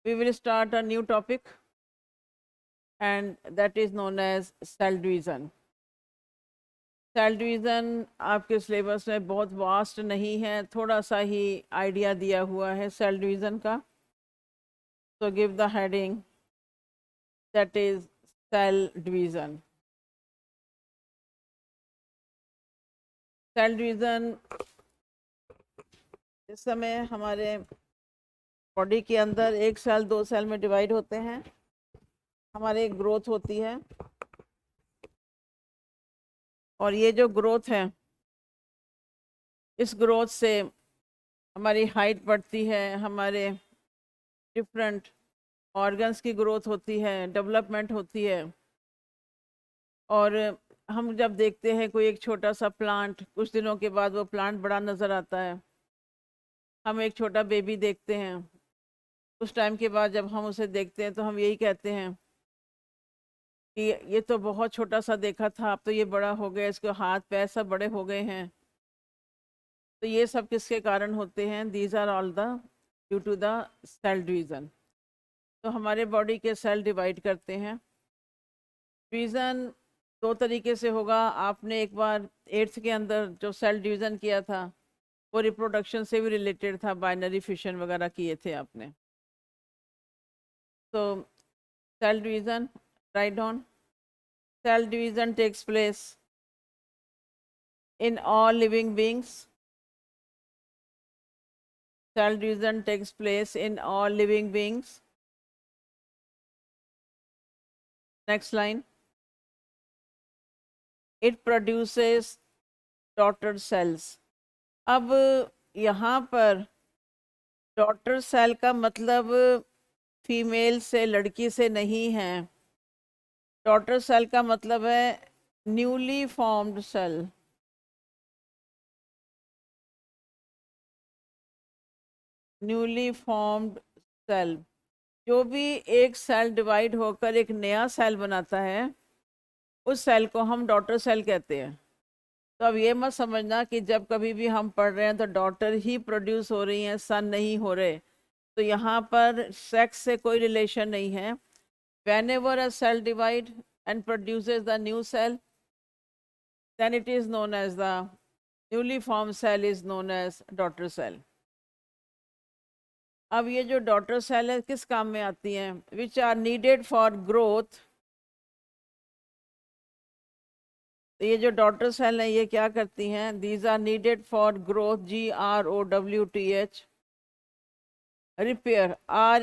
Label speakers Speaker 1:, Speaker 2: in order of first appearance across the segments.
Speaker 1: we will start a new topic and that is known as cell division. Cell division आपके syllabus में बहुत vast नहीं है, थोड़ा सा ही आइडिया दिया हुआ है सेल डिवीज़न का. So give the heading that is cell division. Cell division इस समय हमारे बॉडी के अंदर एक सेल दो सेल में डिवाइड होते हैं. हमारे ग्रोथ होती है और ये जो ग्रोथ है, इस ग्रोथ से हमारी हाइट बढ़ती है, हमारे डिफरेंट ऑर्गन्स की ग्रोथ होती है, डेवलपमेंट होती है. और हम जब देखते हैं कोई एक छोटा सा प्लांट, कुछ दिनों के बाद वो प्लांट बड़ा नज़र आता है. हम एक छोटा बेबी देखते हैं, उस टाइम के बाद जब हम उसे देखते हैं तो हम यही कहते हैं कि ये तो बहुत छोटा सा देखा था, अब तो ये बड़ा हो गया, इसके हाथ पैर सब बड़े हो गए हैं. तो ये सब किसके कारण होते हैं? These are all the due to the cell division. तो हमारे बॉडी के सेल डिवाइड करते हैं. डिवीज़न दो तरीके से होगा. आपने एक बार 8th के अंदर जो सेल डिवीज़न किया था वो रिप्रोडक्शन से भी रिलेटेड था, बाइनरी फिशन वगैरह किए थे आपने. तो cell division, right down. Cell division takes place in all living beings. Cell division takes place in all living beings. Next line. It produces daughter cells. अब यहाँ पर डॉटर सेल का मतलब फीमेल से, लड़की से नहीं है. डॉटर सेल का मतलब है newly formed cell. Newly formed cell, जो भी एक सेल डिवाइड होकर एक नया सेल बनाता है, उस सेल को हम डॉटर सेल कहते हैं. तो अब ये मत समझना कि जब कभी भी हम पढ़ रहे हैं तो डॉटर ही प्रोड्यूस हो रही हैं, सन नहीं हो रहे. तो यहाँ पर सेक्स से कोई रिलेशन नहीं है. whenever a cell divide and produces the new cell, then it is known as the newly formed cell is known as daughter cell. अब ये जो डॉटर सेल है किस काम में आती हैं? Which are needed for growth. तो ये जो डॉटर सेल है ये क्या करती हैं? These are needed for growth, GROWTH. Repair,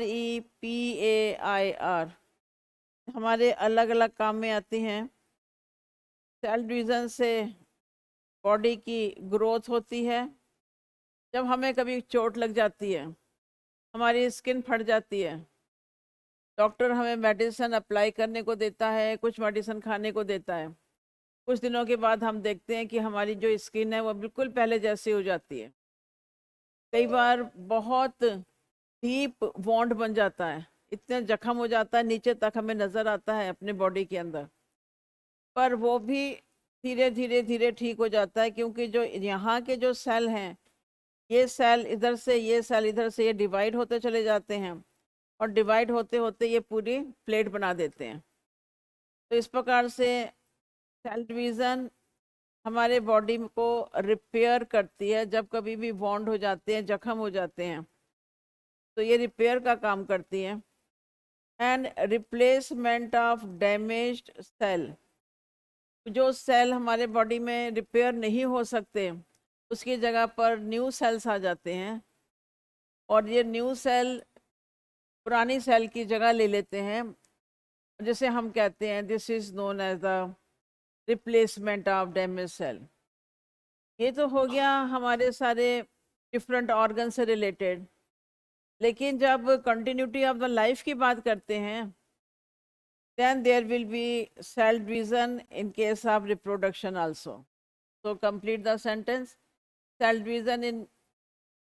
Speaker 1: REPAIR. हमारे अलग अलग काम में आती हैं. सेल डिवीज़न से बॉडी की ग्रोथ होती है. जब हमें कभी चोट लग जाती है, हमारी स्किन फट जाती है, डॉक्टर हमें मेडिसिन अप्लाई करने को देता है, कुछ मेडिसिन खाने को देता है. कुछ दिनों के बाद हम देखते हैं कि हमारी जो स्किन है वो बिल्कुल पहले जैसी हो जाती है. कई बार बहुत डीप वॉन्ड बन जाता है, इतने जख्म हो जाता है, नीचे तक हमें नज़र आता है अपने बॉडी के अंदर. पर वो भी धीरे धीरे धीरे ठीक हो जाता है, क्योंकि जो यहाँ के जो सेल हैं, ये सेल इधर से, ये सेल इधर से, ये डिवाइड होते चले जाते हैं और डिवाइड होते होते ये पूरी प्लेट बना देते हैं. तो इस प्रकार से सेल डिवीज़न हमारे बॉडी को रिपेयर करती है. जब कभी भी वॉन्ड हो जाते हैं, जख्म हो जाते हैं, तो ये रिपेयर का काम करती है. And replacement of damaged cell, जो सेल हमारे बॉडी में रिपेयर नहीं हो सकते उसकी जगह पर न्यू सेल्स आ जाते हैं और ये न्यू सेल पुरानी सेल की जगह ले लेते हैं, जिसे हम कहते हैं this is known as the replacement of damage cell. ये तो हो गया हमारे सारे डिफरेंट ऑर्गन से रिलेटेड. लेकिन जब कंटिन्यूटी ऑफ द लाइफ की बात करते हैं, then there will be cell division in case of reproduction also. So complete the sentence. Cell division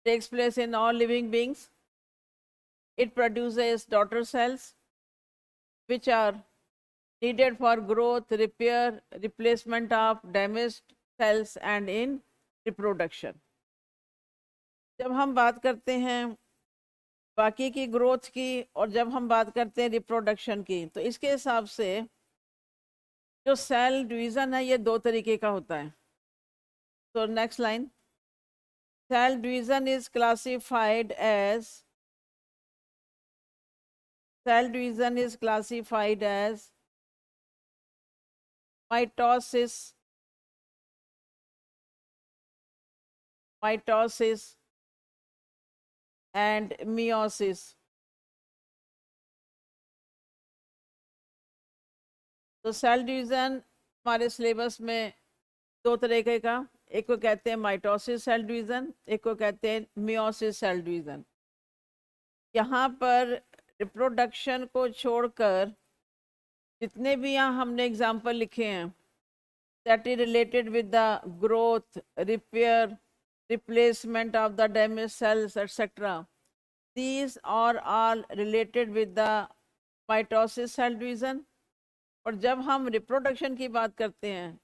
Speaker 1: takes place in all living beings. It produces daughter cells which are needed for growth, repair, replacement of damaged cells and in reproduction. जब हम बात करते हैं बाकी की growth की, और जब हम बात करते हैं रिप्रोडक्शन की, तो इसके हिसाब से जो सेल डिवीज़न है ये दो तरीके का होता है। तो next line, cell division is classified as, cell division is classified as mitosis, and meiosis. तो सेल डिवीज़न हमारे सिलेबस में दो तरीके का, एक को कहते हैं माइटोसिस सेल डिवीज़न, एक को कहते हैं मियोसिस सेल डिवीज़न। यहाँ पर रिप्रोडक्शन को छोड़कर जितने भी यहाँ हमने एग्जाम्पल लिखे हैं, that is related with the growth, repair, replacement of the damaged cells, etc. These are all related with the mitosis cell division. और जब हम रिप्रोडक्शन की बात करते हैं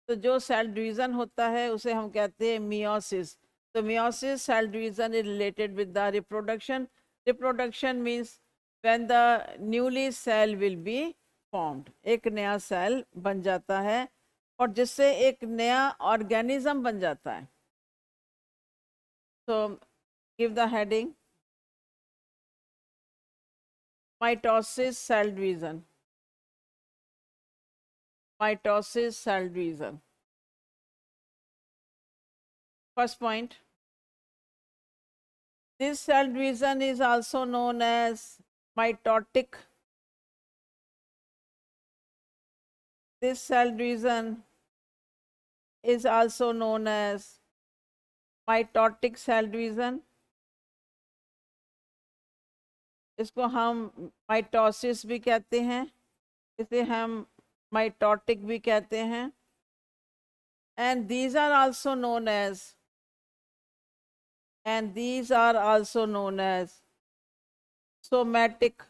Speaker 1: तो जो सेल डिवीज़न होता है उसे हम कहते हैं मियोसिस। तो meiosis cell division is related with the reproduction. Reproduction means when the newly cell will be formed, एक नया सेल बन जाता है और जिससे एक नया ऑर्गेनिज्म बन जाता है। So give the heading mitosis cell division. Mitosis cell division. First point, this cell division is also known as mitotic. This cell division is also known as mitotic cell division. इसको हम mitosis भी कहते हैं, इसे हम mitotic भी कहते हैं। And these are also known as somatic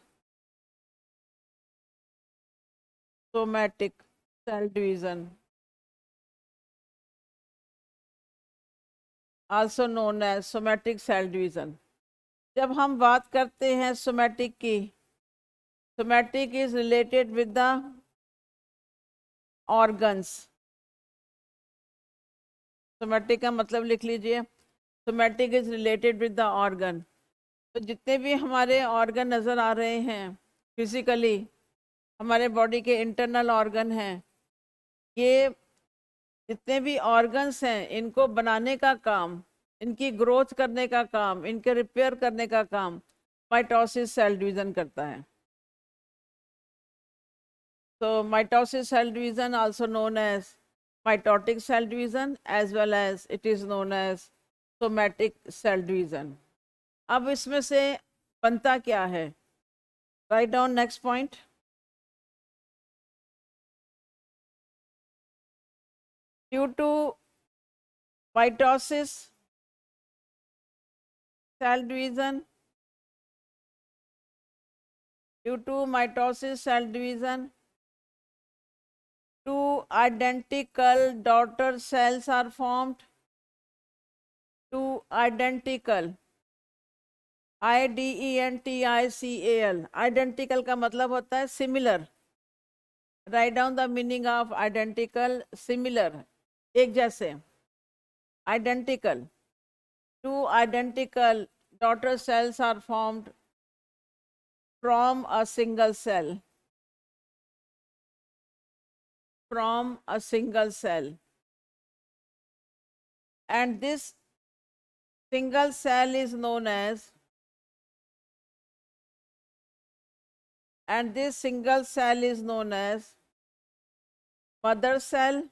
Speaker 1: cell division, also known as somatic cell division. जब हम बात करते हैं सोमैटिक की, somatic is related with the organs. Somatic का मतलब लिख लीजिए, somatic is related with the organ. तो जितने भी हमारे ऑर्गन नज़र आ रहे हैं फिजिकली, हमारे बॉडी के इंटरनल ऑर्गन हैं, ये जितने भी ऑर्गन्स हैं इनको बनाने का काम, इनकी ग्रोथ करने का काम, इनके रिपेयर करने का काम माइटोसिस सेल डिवीज़न करता है। So mitosis cell division also known as mitotic cell division, as well as it is known as somatic cell division. अब इसमें से बनता क्या है? Write down next point. Due to mitosis cell division, two identical daughter cells are formed. Two identical, IDENTICAL, identical का मतलब होता है similar. Write down the meaning of identical, similar, एक जैसे, identical. Two identical daughter cells are formed from a single cell. From a single cell. And this single cell is known as, mother cell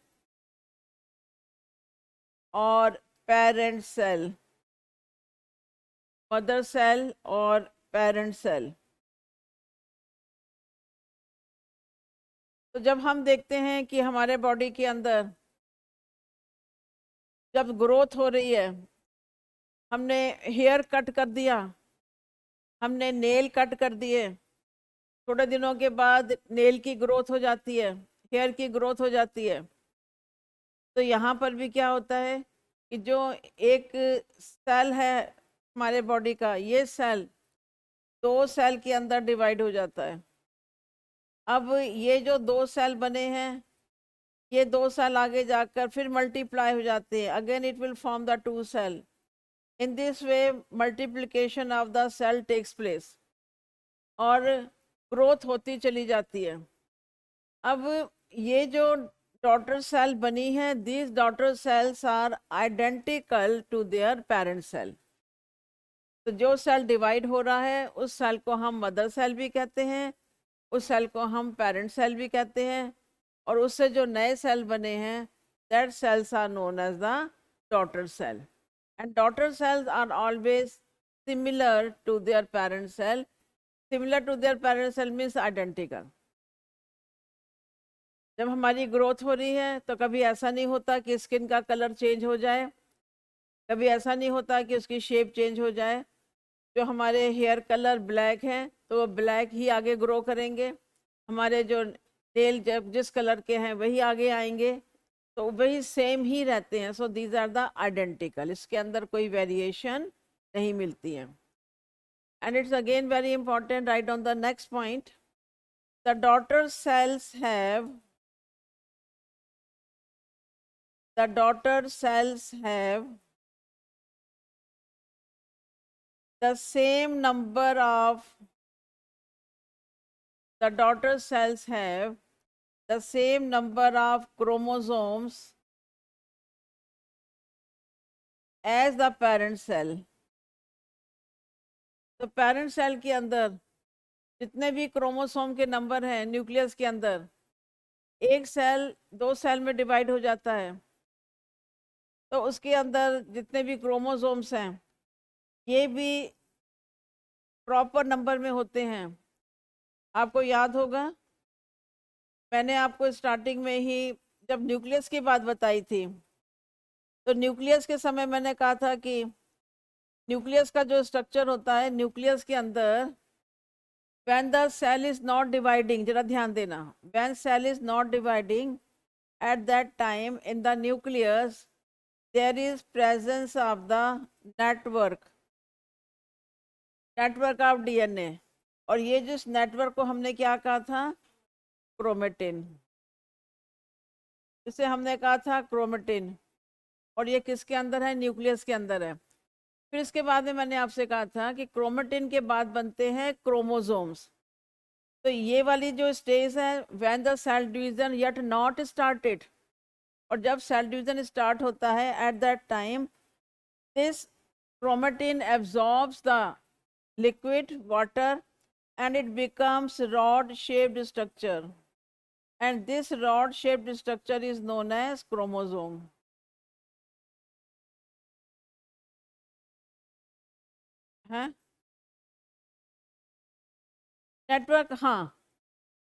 Speaker 1: or parent cell. Mother cell or parent cell. तो जब हम देखते हैं कि हमारे body के अंदर जब ग्रोथ हो रही है, हमने हेयर कट कर दिया, हमने नेल कट कर दिए, थोड़े दिनों के बाद नेल की ग्रोथ हो जाती है, हेयर की ग्रोथ हो जाती है। तो यहाँ पर भी क्या होता है कि जो एक सेल है हमारे बॉडी का, ये सेल 2 सेल के अंदर डिवाइड हो जाता है। अब ये जो 2 सेल बने हैं, ये 2 सेल आगे जाकर फिर मल्टीप्लाई हो जाते हैं, again it will form the 2 cell. In this way multiplication of the cell takes place और ग्रोथ होती चली जाती है। अब ये जो डॉटर सेल बनी है, these daughter cells are identical to their parent cell. तो जो सेल डिवाइड हो रहा है उस सेल को हम मदर सेल भी कहते हैं, उस सेल को हम पेरेंट सेल भी कहते हैं, और उससे जो नए सेल बने हैं that cells are known as the daughter cell. And daughter cells are always similar to their parent cell. Similar to their parent cell means identical. जब हमारी ग्रोथ हो रही है तो कभी ऐसा नहीं होता कि स्किन का कलर चेंज हो जाए, कभी ऐसा नहीं होता कि उसकी शेप चेंज हो जाए। जो हमारे हेयर कलर ब्लैक है तो वो ब्लैक ही आगे ग्रो करेंगे, हमारे जो नेल जब जिस कलर के हैं वही आगे आएंगे, तो वही सेम ही रहते हैं। So these are the identical, इसके अंदर कोई वेरिएशन नहीं मिलती है। And it's again very important, write on the next point, the daughter cells have the daughter cells have the same number of the daughter cells have the same number of chromosomes as the parent cell। तो parent cell के अंदर जितने भी chromosome के number हैं nucleus के अंदर, एक सेल 2 सेल में डिवाइड हो जाता है तो उसके अंदर जितने भी क्रोमोसोम्स हैं ये भी प्रॉपर नंबर में होते हैं। आपको याद होगा मैंने आपको स्टार्टिंग में ही जब न्यूक्लियस की बात बताई थी तो न्यूक्लियस के समय मैंने कहा था कि न्यूक्लियस का जो स्ट्रक्चर होता है, न्यूक्लियस के अंदर when the cell is not dividing, जरा ध्यान देना, when cell is not dividing at that time in the nucleus there is presence of the network of DNA। और ये जिस नेटवर्क को हमने क्या कहा था, क्रोमेटिन, इसे हमने कहा था क्रोमेटिन, और ये किसके अंदर है, न्यूक्लियस के अंदर है। फिर इसके बाद में मैंने आपसे कहा था कि क्रोमेटिन के बाद बनते हैं क्रोमोसोम्स। तो ये वाली जो स्टेज है when the cell division yet not started, और जब सेल डिवीजन स्टार्ट होता है at that time this chromatin absorbs the liquid water and it becomes rod shaped structure, and this rod shaped structure is known as chromosome। है network, हाँ,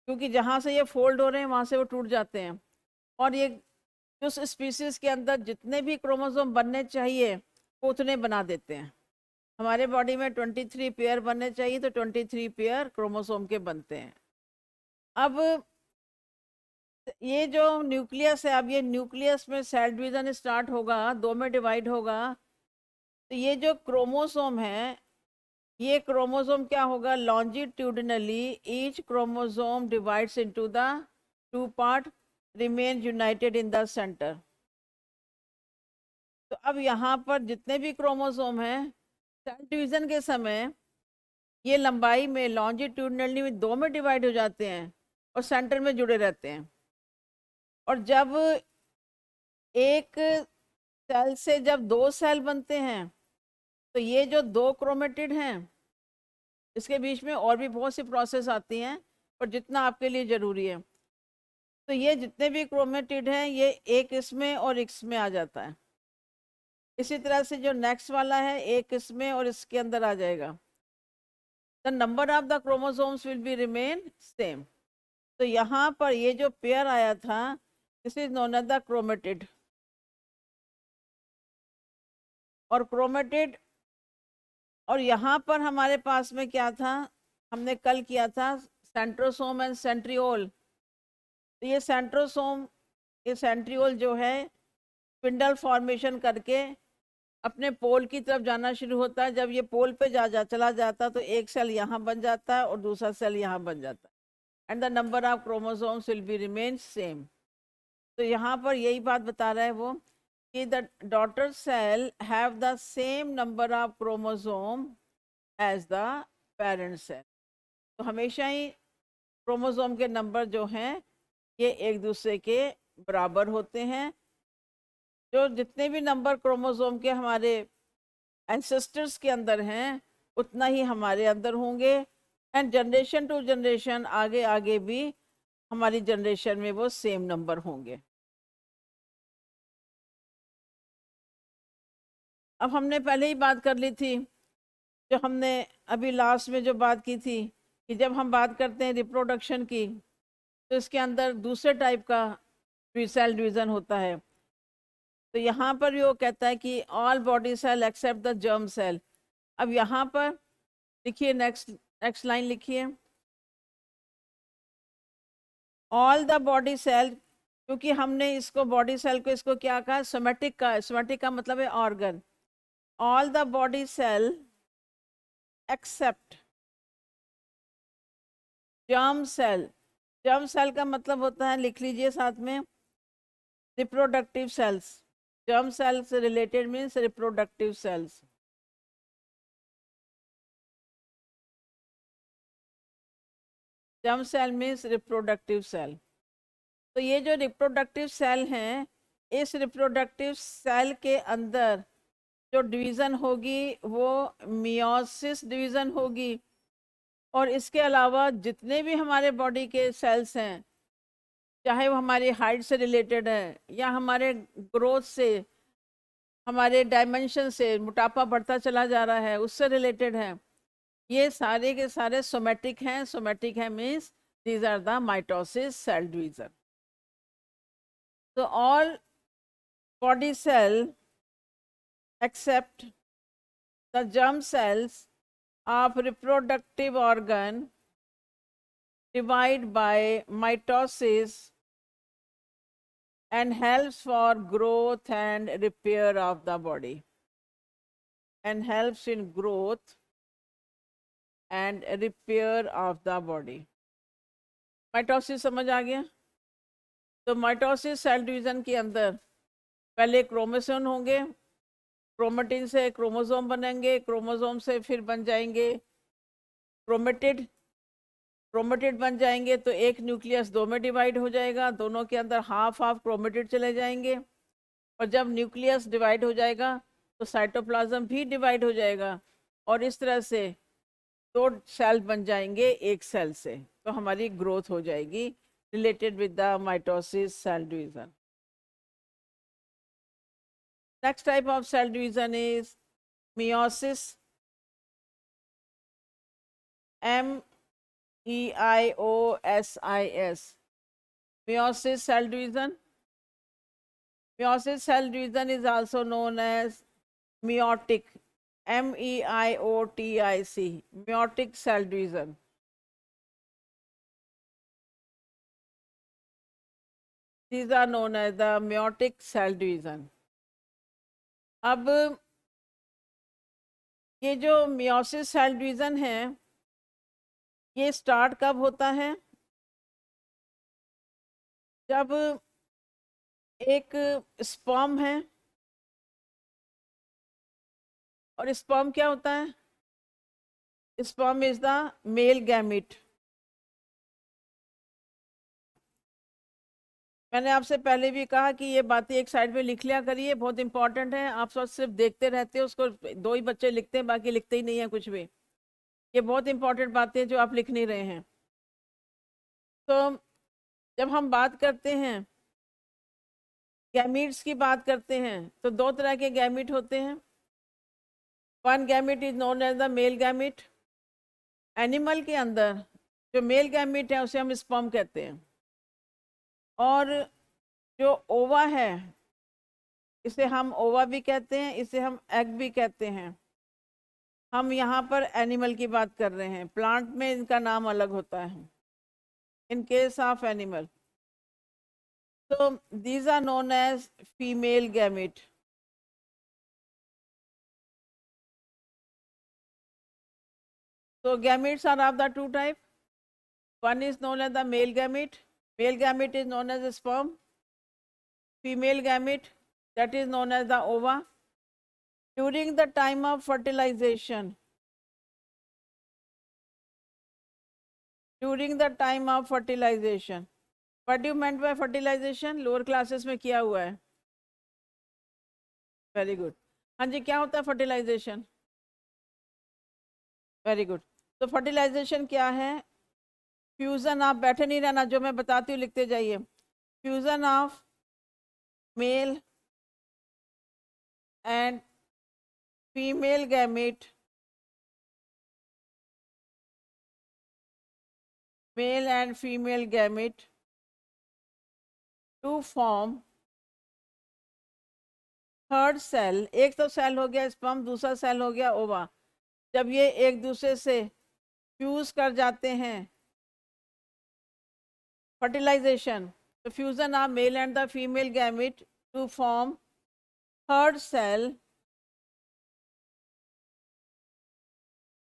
Speaker 1: क्योंकि जहाँ से ये फोल्ड हो रहे हैं वहाँ से वो टूट जाते हैं। और ये उस स्पीसीज के अंदर जितने भी क्रोमोसोम बनने चाहिए वो उतने बना देते हैं। हमारे बॉडी में 23 पेयर बनने चाहिए तो 23 पेयर क्रोमोसोम के बनते हैं। अब ये जो न्यूक्लियस है, अब ये न्यूक्लियस में सेल डिवीजन स्टार्ट होगा, 2 में डिवाइड होगा, तो ये जो क्रोमोसोम है ये क्रोमोसोम क्या होगा, longitudinally each chromosome divides into the 2 part remain united in the centre. तो अब यहाँ पर जितने भी क्रोमोसोम हैं सेल डिवीजन के समय ये लंबाई में लॉन्जिट्यूडनली में 2 में डिवाइड हो जाते हैं और सेंटर में जुड़े रहते हैं। और जब एक सेल से जब 2 सेल बनते हैं तो ये जो 2 क्रोमेटिड हैं इसके बीच में और भी बहुत सी प्रोसेस आती हैं पर जितना आपके लिए ज़रूरी है, तो ये जितने भी क्रोमेटिड हैं ये एक इसमें और इसमें आ जाता है। इसी तरह से जो नेक्स्ट वाला है एक इसमें और इसके अंदर आ जाएगा। The number of the chromosomes will be remain same. तो यहाँ पर ये जो पेयर आया था this is known as the chromatid. और क्रोमेटिड, और यहाँ पर हमारे पास में क्या था, हमने कल किया था सेंट्रोसोम एंड सेंट्रियोल। तो ये सेंट्रोसोम, ये सेंट्रियोल जो है स्पिंडल फॉर्मेशन करके अपने पोल की तरफ जाना शुरू होता है। जब ये पोल पे चला जाता है तो एक सेल यहाँ बन जाता है और दूसरा सेल यहाँ बन जाता है, and the number of chromosomes will be remain same. तो यहाँ पर यही बात बता रहा है वो कि the daughter cell have the same number of chromosome as the parent cell. तो हमेशा ही क्रोमोसोम के नंबर जो हैं ये एक दूसरे के बराबर होते हैं। जो जितने भी नंबर क्रोमोसोम के हमारे एंसेस्टर्स के अंदर हैं उतना ही हमारे अंदर होंगे, एंड जनरेशन टू जनरेशन आगे आगे भी हमारी जनरेशन में वो सेम नंबर होंगे। अब हमने पहले ही बात कर ली थी, जो हमने अभी लास्ट में जो बात की थी कि जब हम बात करते हैं रिप्रोडक्शन की तो इसके अंदर दूसरे टाइप का सेल डिवीज़न होता है। तो यहाँ पर भी वो कहता है कि all body cell except the germ cell. अब यहाँ पर लिखिए, नेक्स्ट नेक्स्ट लाइन लिखिए, ऑल द बॉडी सेल, क्योंकि हमने इसको बॉडी सेल को इसको क्या कहा, सोमेटिक का। सोमेटिक का मतलब है organ. All the body cell except germ cell. Germ cell का मतलब होता है, लिख लीजिए साथ में, रिप्रोडक्टिव सेल्स। जर्म सेल से related means reproductive cells. Germ cell means reproductive cell. तो ये जो रिप्रोडक्टिव सेल हैं, इस रिप्रोडक्टिव सेल के अंदर जो डिवीज़न होगी वो मियोसिस डिवीज़न होगी। और इसके अलावा जितने भी हमारे बॉडी के सेल्स हैं, चाहे वो हमारी हाइट से रिलेटेड है या हमारे ग्रोथ से, हमारे डायमेंशन से, मोटापा बढ़ता चला जा रहा है उससे रिलेटेड है, ये सारे के सारे सोमेटिक हैं। सोमेटिक है means these are the mitosis cell division. तो all body cell except the germ cells of reproductive organ divide by mitosis and helps for growth and repair of the body, and helps in growth and repair of the body। Mitosis समझ आ गया? तो mitosis cell division के अंदर पहले chromosome होंगे, chromatin से chromosome बनेंगे, chromosome से फिर बन जाएंगे क्रोमेटिड, क्रोमेटिड बन जाएंगे तो एक न्यूक्लियस दो में डिवाइड हो जाएगा, दोनों के अंदर हाफ हाफ क्रोमेटिड चले जाएंगे। और जब न्यूक्लियस डिवाइड हो जाएगा तो साइटोप्लाज्म भी डिवाइड हो जाएगा, और इस तरह से दो सेल बन जाएंगे एक सेल से। तो हमारी ग्रोथ हो जाएगी related with the mitosis cell division. Next type of cell division is meiosis, MEIOSIS, meiosis cell division। Meiosis cell division is also known as meiotic, MEIOTIC, meiotic cell division। These are known as the meiotic cell division। अब ये जो meiosis cell division है ये start कब होता है? जब एक स्पर्म है, और स्पर्म क्या होता है? Sperm is the male gamete. मैंने आपसे पहले भी कहा कि ये बातें एक साइड में लिख लिया करिए, बहुत इंपॉर्टेंट है। आप सब सिर्फ देखते रहते हो उसको, दो ही बच्चे लिखते हैं, बाकी लिखते ही नहीं है कुछ भी। ये बहुत इंपॉर्टेंट बातें जो आप लिख नहीं रहे हैं। तो जब हम बात करते हैं गैमीट्स की बात करते हैं तो दो तरह के गैमीट होते हैं। One gamete is known as the male gamete. Animal के अंदर जो मेल गैमीट है उसे हम स्पर्म कहते हैं, और जो ओवा है इसे हम ओवा भी कहते हैं, इसे हम एग भी कहते हैं। हम यहाँ पर एनिमल की बात कर रहे हैं, प्लांट में इनका नाम अलग होता है। इन केस ऑफ एनिमल, तो these are known as female gamete. So gametes are of the two type. One is known as the male gamete. Male gamete is known as the sperm. Female gamete, that is known as the ova. During the time of fertilization, what do you meant by fertilization? Lower classes में किया हुआ है. Very good. हाँ जी, क्या होता है fertilisation? Very good. तो fertilisation क्या है? फ्यूजन, आप बैठे नहीं रहना, जो मैं बताती हूँ लिखते जाइए. Fusion of male and female gamete, male and female gamete to form third cell. एक तो सेल हो गया स्पर्म, दूसरा सेल हो गया ओवा. जब ये एक दूसरे से फ्यूज कर जाते हैं, fertilization, the fusion of male and the female gamete to form third cell,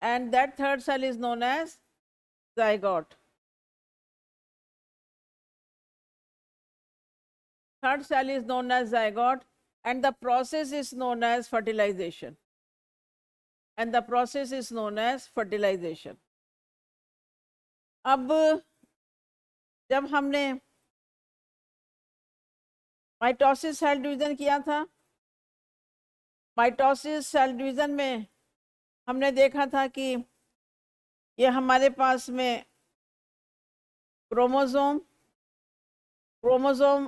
Speaker 1: and that third cell is known as zygote. Third cell is known as zygote, and the process is known as fertilization. अब जब हमने mitosis cell division किया था, mitosis cell division में हमने देखा था कि ये हमारे पास में क्रोमोसोम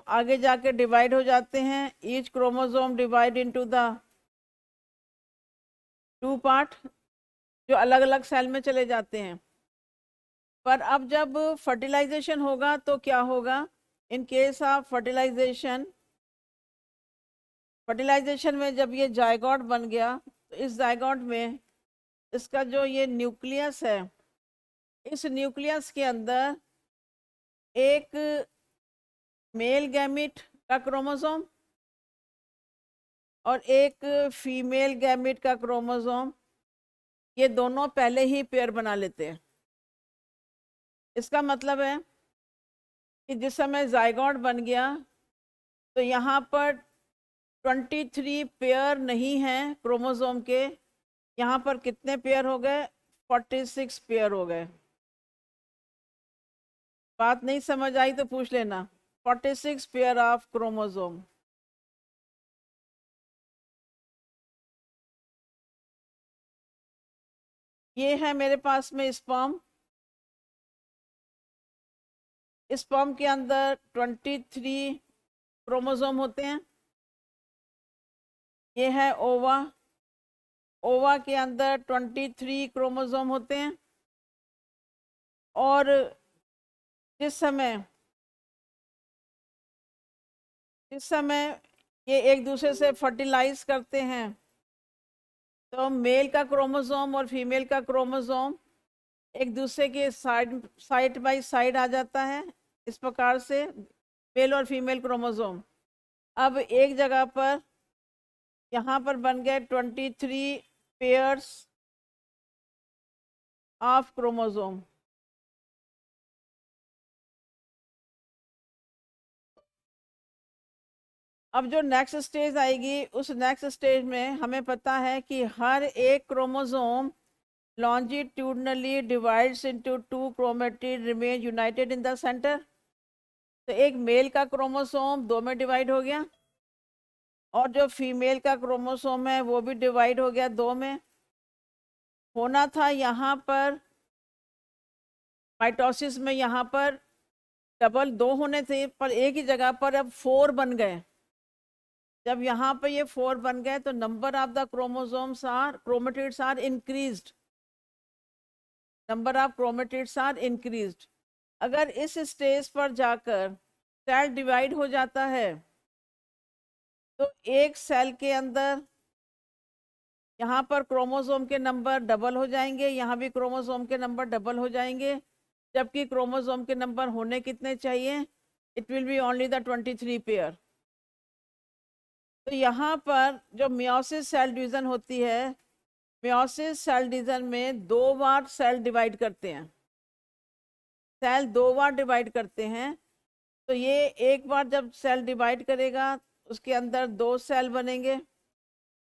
Speaker 1: आगे जाके डिवाइड हो जाते हैं. Each chromosome divide into the two part, जो अलग अलग सेल में चले जाते हैं. पर अब जब फर्टिलाइजेशन होगा तो क्या होगा? इन केस ऑफ फर्टिलाइजेशन में जब ये जायगोट बन गया, तो इस जायगोट में इसका जो ये न्यूक्लियस है, इस न्यूक्लियस के अंदर एक मेल गैमेट का क्रोमोसोम और एक फीमेल गैमेट का क्रोमोसोम, ये दोनों पहले ही पेयर बना लेते हैं. इसका मतलब है कि जिस समय जायगोट बन गया तो यहाँ पर 23 पेयर नहीं हैं क्रोमोसोम के, यहाँ पर कितने पेयर हो गए? 46 पेयर हो गए. बात नहीं समझ आई तो पूछ लेना. 46 पेयर ऑफ क्रोमोसोम. ये है मेरे पास में स्पर्म. स्पर्म के अंदर 23 क्रोमोसोम होते हैं. ये है ओवा. ओवा के अंदर 23 क्रोमोसोम होते हैं. और जिस समय ये एक दूसरे से फर्टिलाइज करते हैं, तो मेल का क्रोमोसोम और फीमेल का क्रोमोसोम एक दूसरे के साइड बाय साइड आ जाता है. इस प्रकार से मेल और फीमेल क्रोमोसोम अब एक जगह पर, यहाँ पर बन गए 23 पेयर्स ऑफ क्रोमोसोम. अब जो नेक्स्ट स्टेज आएगी, उस नेक्स्ट स्टेज में हमें पता है कि हर एक chromosome longitudinally divides into two chromatid remain united in the center. तो एक मेल का क्रोमोसोम 2 में डिवाइड हो गया, और जो फीमेल का क्रोमोसोम है वो भी डिवाइड हो गया 2 में. होना था यहाँ पर माइटोसिस में, यहाँ पर डबल 2 होने थे, पर एक ही जगह पर अब 4 बन गए. जब यहाँ पर ये 4 बन गए तो number of the chromatids are increased. अगर इस स्टेज पर जाकर सेल डिवाइड हो जाता है, तो एक सेल के अंदर यहाँ पर क्रोमोसोम के नंबर डबल हो जाएंगे, यहाँ भी क्रोमोसोम के नंबर डबल हो जाएंगे, जबकि क्रोमोसोम के नंबर होने कितने चाहिए? It will be only the 23 pair. तो यहाँ पर जो मियोसिस सेल डिवीजन होती है, मियोसिस सेल डिवीजन में 2 बार सेल डिवाइड करते हैं, सेल 2 बार डिवाइड करते हैं। तो ये एक बार जब सेल डिवाइड करेगा उसके अंदर 2 सेल बनेंगे,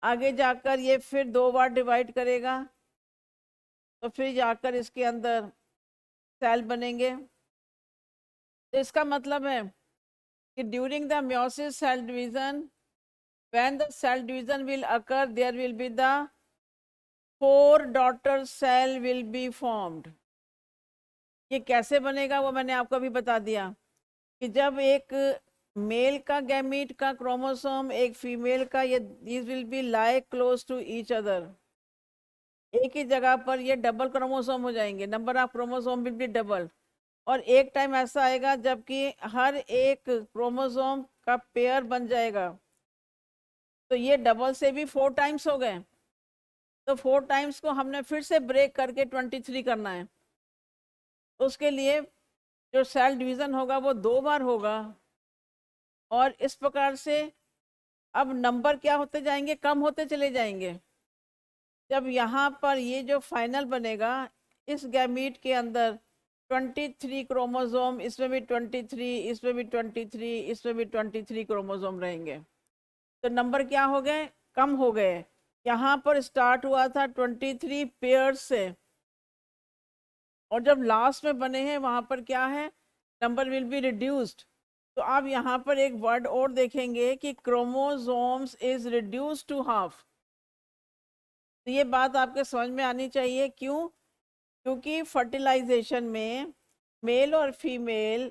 Speaker 1: आगे जाकर ये फिर 2 बार डिवाइड करेगा तो फिर जाकर इसके अंदर सेल बनेंगे। तो इसका मतलब है कि during the meiosis cell division, when the cell division will occur, there will be the 4 daughter cell will be formed. ये कैसे बनेगा वो मैंने आपको अभी बता दिया कि जब एक मेल का गैमीट का क्रोमोसोम एक फीमेल का, ये these will be lie close to each other, एक ही जगह पर ये डबल क्रोमोसोम हो जाएंगे, number of chromosome will be double. और एक टाइम ऐसा आएगा जबकि हर एक क्रोमोसोम का पेयर बन जाएगा, तो ये डबल से भी 4 टाइम्स हो गए। तो 4 टाइम्स को हमने फिर से ब्रेक करके 23 करना है। उसके लिए जो सेल डिवीज़न होगा वो 2 बार होगा, और इस प्रकार से अब नंबर क्या होते जाएंगे, कम होते चले जाएंगे। जब यहाँ पर ये जो फाइनल बनेगा, इस गैमीट के अंदर 23 क्रोमोसोम, इसमें भी 23, इसमें भी 23, इसमें भी 23 क्रोमोसोम रहेंगे। तो नंबर क्या हो गए, कम हो गए। यहाँ पर स्टार्ट हुआ था 23 पेयर्स से, और जब लास्ट में बने हैं वहाँ पर क्या है, नंबर विल बी रिड्यूस्ड। तो आप यहाँ पर एक वर्ड और देखेंगे कि chromosomes is reduce to half. तो ये बात आपके समझ में आनी चाहिए। क्यों? क्योंकि फर्टिलाइजेशन में मेल और फीमेल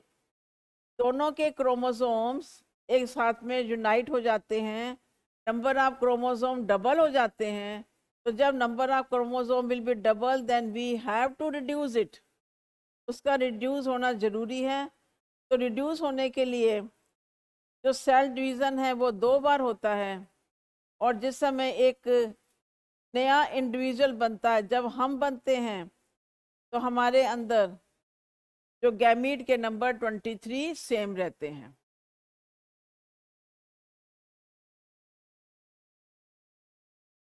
Speaker 1: दोनों के क्रोमोसोम्स एक साथ में यूनाइट हो जाते हैं, नंबर ऑफ क्रोमोसोम डबल हो जाते हैं। तो जब number of chromosome will be double, then we have to reduce it, उसका रिड्यूस होना ज़रूरी है। तो रिड्यूस होने के लिए जो सेल डिवीज़न है वो 2 बार होता है, और जिस समय एक नया इंडिविजुअल बनता है, जब हम बनते हैं तो हमारे अंदर जो गैमीट के नंबर 23 सेम रहते हैं।